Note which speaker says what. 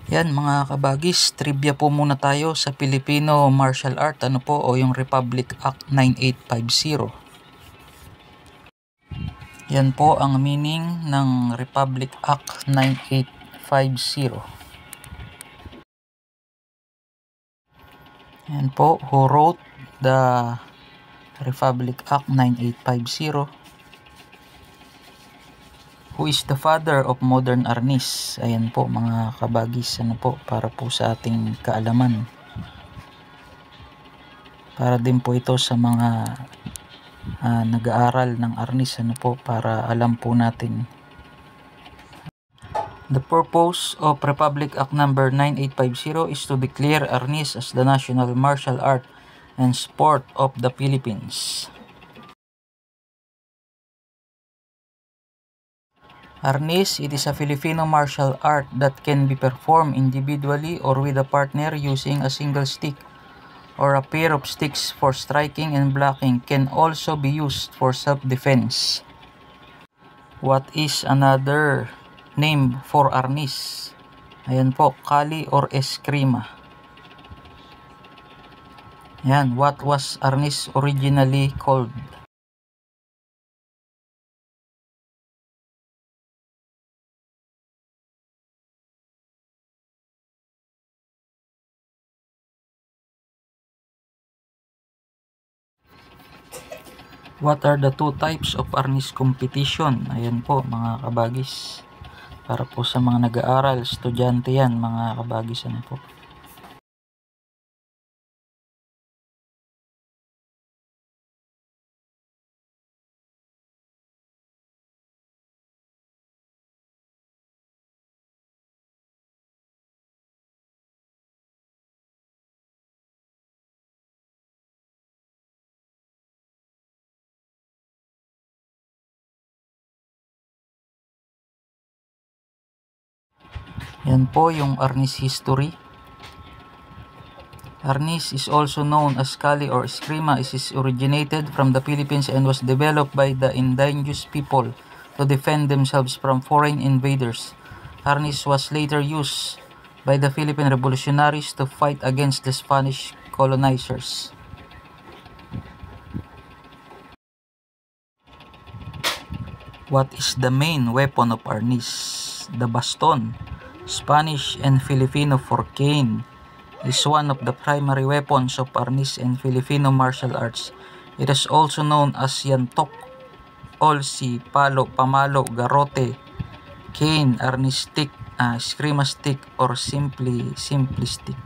Speaker 1: Yan mga kabagis, trivia po muna tayo sa Filipino martial art o yung Republic Act 9850. Yan po ang meaning ng Republic Act 9850. Yan po, who wrote the Republic Act 9850? Who is the father of modern arnis? Ayan po mga kabagis, para po sa ating kaalaman. Para din po ito sa mga nag-aaral ng arnis, para alam po natin. The purpose of Republic Act number 9850 is to declare arnis as the national martial art and sport of the Philippines. Arnis, it is a Filipino martial art that can be performed individually or with a partner using a single stick or a pair of sticks for striking and blocking. Can also be used for self-defense. What is another name for arnis? Ayan po, kali or eskrima. Ayan, what was arnis originally called? What are the two types of arnis competition? Ayan po mga kabagis. Para po sa mga nag-aaral, estudyante yan mga kabagis. Po. Yan po yung arnis history. Arnis is also known as kali or eskrima. It is originated from the Philippines and was developed by the indigenous people to defend themselves from foreign invaders. Arnis was later used by the Philippine revolutionaries to fight against the Spanish colonizers. What is the main weapon of arnis? The baston. Spanish and Filipino for cane is one of the primary weapons of arnis and Filipino martial arts. It is also known as yantok, olsi, palo, pamalo, garote, cane, arnis stick, eskrima stick, or simply stick.